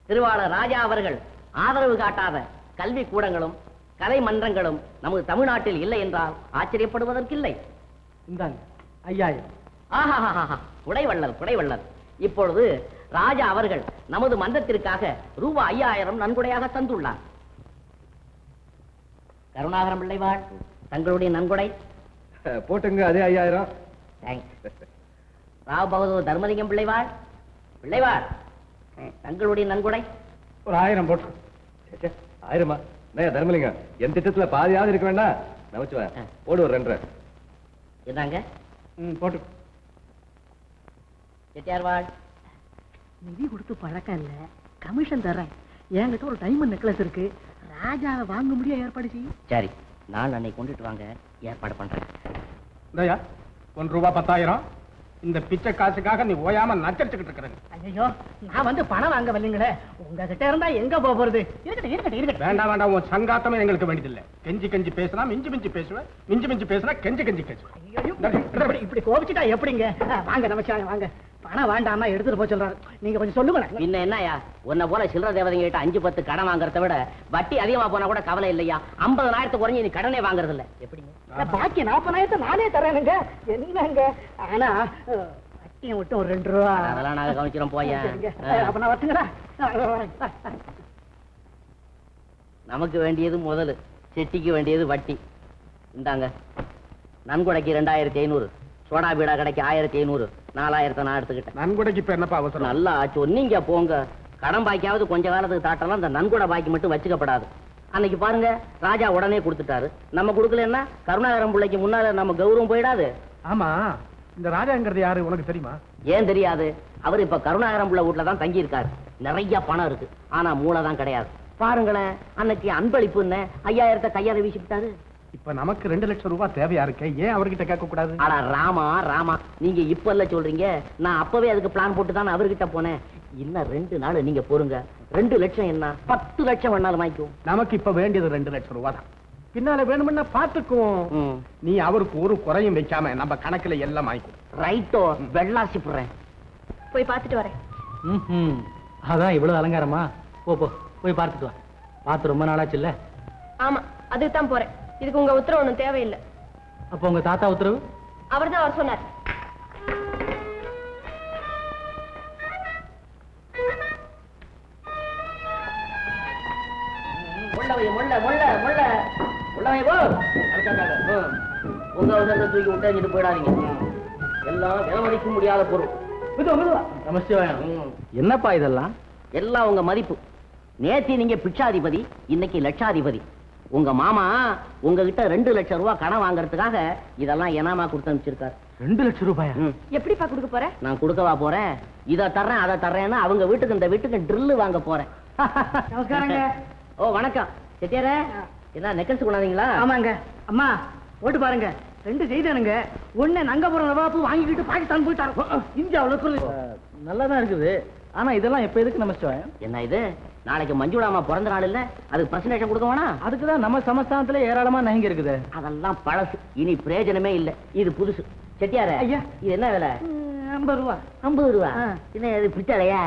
திருவாளர் ராஜா அவர்கள் ஆதரவு காட்டாத கல்வி கூடங்களும் கலை மன்றங்களும் நமது தமிழ்நாட்டில் இல்லை என்றால் ஆச்சரியப்படுவதற்கில்லை. இந்தாங்க 5000. ஆஹா, குடைவள்ளல் குடைவள்ளல். இப்பொழுது ராஜா அவர்கள் நமது மன்றத்திற்காக ரூபாய் 5000 நன்கொடையாக தந்துள்ளார். கருணாகரம் பிள்ளைவாள், தங்களுடைய நன்கொடை போட்டுங்க. அதே 5000. ராவ் பகதூர் தர்மலிங்கம் பிள்ளைவாள், தங்களுடைய நன்கொடை ஒரு 1000 போட்டு. 1000மா? தர்மலிங்கம், என் திட்டத்துல பாதியாவது இருக்க வேண்டாம். நமச்சுவேன், போடு ஒரு 2. என்னங்க போட்டு. செட்டியார்வாள், நிதி கொடுத்து பழக்கம் இல்ல, கமிஷன் தர்றேன். என்கிட்ட ஒரு டைமண்ட் நெக்லஸ் இருக்கு, ராஜாவை வாங்க முடிய ஏற்பாடு செய்யும். சரி, நாள் அன்னைக்கு கொண்டுட்டு வாங்க, ஏற்பாடு பண்றேன். இந்தாயா ₹1 10,000. இந்த பிச்சை காசுக்காக நீ ஓயாம நச்சரிச்சுக்கிட்டு இருக்கிற. ஐயோ, நான் வந்து பணம் வாங்க வரலீங்களே, உங்ககிட்ட இருந்தா எங்க போறது? இருக்கட்டும். வேண்டாம், உன் சங்காத்தமே எங்களுக்கு வேண்டியதில்லை. கெஞ்சி கெஞ்சி பேசினா மிஞ்சி மிஞ்சி பேசுவேன், மிஞ்சி மிஞ்சி பேசினா கெஞ்சி கெஞ்சி பேசுவேன். இப்படி கோபிச்சுட்டா எப்படிங்க? வாங்க நமச்சிவாயம், வாங்க. பணம் வேண்டாமா எடுத்துட்டு போய் சொல்றாரு, நீங்க கொஞ்சம் சொல்லுங்க. பின்ன என்னயா, உன்னை போல சில்லற தேவதைங்க கிட்ட 5-10 கடன் வாங்குறத விட வட்டி அதிகமா போனா கூட கவலை இல்லையா? 50,000 குறைஞ்சு நீ கடனே வாங்குறது இல்ல. எப்படிங்க? பாக்கி 40,000 நானே தரேனுங்க. என்னங்க ஆனா வட்டியை மட்டும் ஒரு ₹2. அதெல்லாம் நாங்க கவனிச்சிடும் போயா. அப்ப நான் வரட்டுங்களா? நமக்கு வேண்டியது முதல், செட்டிக்கு வேண்டியது வட்டி. இந்தாங்க நன்கொடைக்கு 2500, சோடா பீடா கடைக்கு 1500, 4000 நான் எடுத்துக்கிட்டேன். நன்கொடைக்கு இப்ப என்னப்பா அவசரம்? நல்லா சொன்னீங்க போங்க. கடன் பாக்கியாவது கொஞ்ச காலத்துக்கு தாட்டலாம், இந்த நன்கொடை பாக்கி மட்டும் வச்சுக்கப்படாது. அன்னைக்கு பாருங்க, ராஜா உடனே கொடுத்துட்டாரு. நம்ம கொடுக்கலன்னா கருணாகரம் பிள்ளைக்கு முன்னால நம்ம கௌரவம் போயிடாது. ஆமா, இந்த ராஜாங்கிறது யாரு உனக்கு தெரியுமா? ஏன் தெரியாது? அவர் இப்ப கருணாகரம் பிள்ளை வீட்டுல தான் தங்கி இருக்காரு. நிறைய பணம் இருக்கு, ஆனா மூளை தான் கிடையாது. பாருங்களேன், அன்னைக்கு அன்பளிப்புன்னு 5000 கையால வீசிட்டாரு. இப்ப நமக்கு ₹2,00,000 தேவையா இருக்கு, ஏன் அவர்கிட்ட கேட்க கூடாது? ஆனா ராமா, நீங்க இப்ப இல்ல சொல்றீங்க, நான் அப்பவே அதுக்கு பிளான் போட்டு தான் அவர்கிட்ட போனேன். இன்னும் 2 நாள் நீங்க போருங்க, 2 லட்சம் என்ன 10 லட்சம் வேணாலும் வாங்கிக்கும். நமக்கு இப்ப வேண்டியது ₹2,00,000 தான். பின்னால வேணும்னா பாத்துக்கும். நீ அவருக்கு ஒரு குறையும் வைக்காம நம்ம கணக்குல எல்லாம் வாங்கிக்கும். ரைட்டோ, வெள்ளாசி போடுறேன். போய் பார்த்துட்டு வரேன். அதான் இவ்வளவு அலங்காரமா? போய் பார்த்துட்டு வா. பார்த்து ரொம்ப நாளாச்சு இல்ல? ஆமா, அதுக்கு தான் போறேன். இதுக்கு உங்க உத்தரவு ஒண்ணும் தேவையில்லை. அப்ப உங்க தாத்தா உத்தரவு? அவர் தான் அவர் சொன்னார். உங்க அவசரத்தை தூக்கி விட்டு போயிடாதீங்க. எல்லாம் விலமதிக்க முடியாத பொருள். என்னப்பா இதெல்லாம்? எல்லாம் உங்க மதிப்பு. நேத்தி நீங்க பிட்சாதிபதி, இன்னைக்கு லட்சாதிபதி. உங்க மாமா உங்ககிட்ட ₹2,00,000 கடன் வாங்கறதுக்காக இதெல்லாம் எனாமா கொடுத்து அனுப்பிச்சிருக்காரு. ₹2,00,000? எப்படிப்பா கொடுக்க போற? நான் கொடுக்கவா போறேன்? இதை தர்றேன் அதை தர்றேன்னு அவங்க வீட்டுக்கு இந்த வீட்டுக்கு ட்ரில்லு வாங்க போறேன். நமஸ்காரங்க. ஓ வணக்கம் செட்டியாரே. என்ன நெக்கல்ஸ் கொண்டாதீங்களா? ஆமாங்க. அம்மா போட்டு பாருங்க, 2 செய்தானுங்க. ஒண்ணு நங்கபுரம் நவாப்பு வாங்கிக்கிட்டு பாகிஸ்தான் போயிட்டாரு. இந்தியாவுல நல்லாதான் இருக்குது. ஆனா இதெல்லாம் எப்ப எதுக்கு நமச்சிவாயம்? என்ன இது? நாளைக்கு மஞ்சுளாமா பிறந்த நாள் இல்ல, அதுக்கு பிரசன்டேஷன் கொடுக்க வேணா? அதுக்குதான் நம்ம சமஸ்தானத்துல ஏராளமா நகங்க இருக்குது. அதெல்லாம் பழசு, இனி பிரயோஜனமே இல்ல. இது புதுசு. செட்டியாரே, ஐயா, இது என்ன விலை? ₹50. ₹50? என்ன இது பிச்சளையா?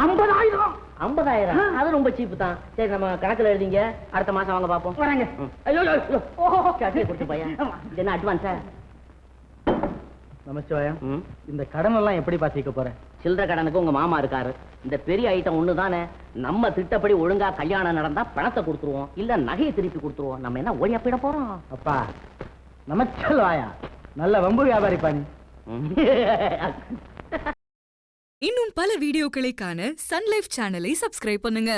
50,000. 50,000? அது ரொம்ப சீப்பு தான். சரி, நம்ம கணக்குல எழுதிங்க, அடுத்த மாசம் வாங்க பாப்போம். வராங்க. ஐயோ கொடுத்து பையன். இது என்ன அட்வான்ஸா? நமச்சிவாயம், இந்த கடன் எல்லாம் எப்படி பாத்திக்க போற? சில்லற கடனுக்கு உங்க மாமா இருக்காரு. இந்த பெரிய ஐட்டம் ஒண்ணுதானே. நம்ம திட்டப்படி ஒழுங்கா கல்யாணம் நடந்தா பணத்தை கொடுத்துருவோம், இல்ல நகையை திருப்பி கொடுத்துருவோம். நம்ம என்ன ஓடியா போயிட போறோம்? அப்பா நமச்சிவாயா, நல்ல வம்பு வியாபாரி பண்ணி. இன்னும் பல வீடியோக்களை காண சன் லைஃப் சேனலை சப்ஸ்கிரைப் பண்ணுங்க.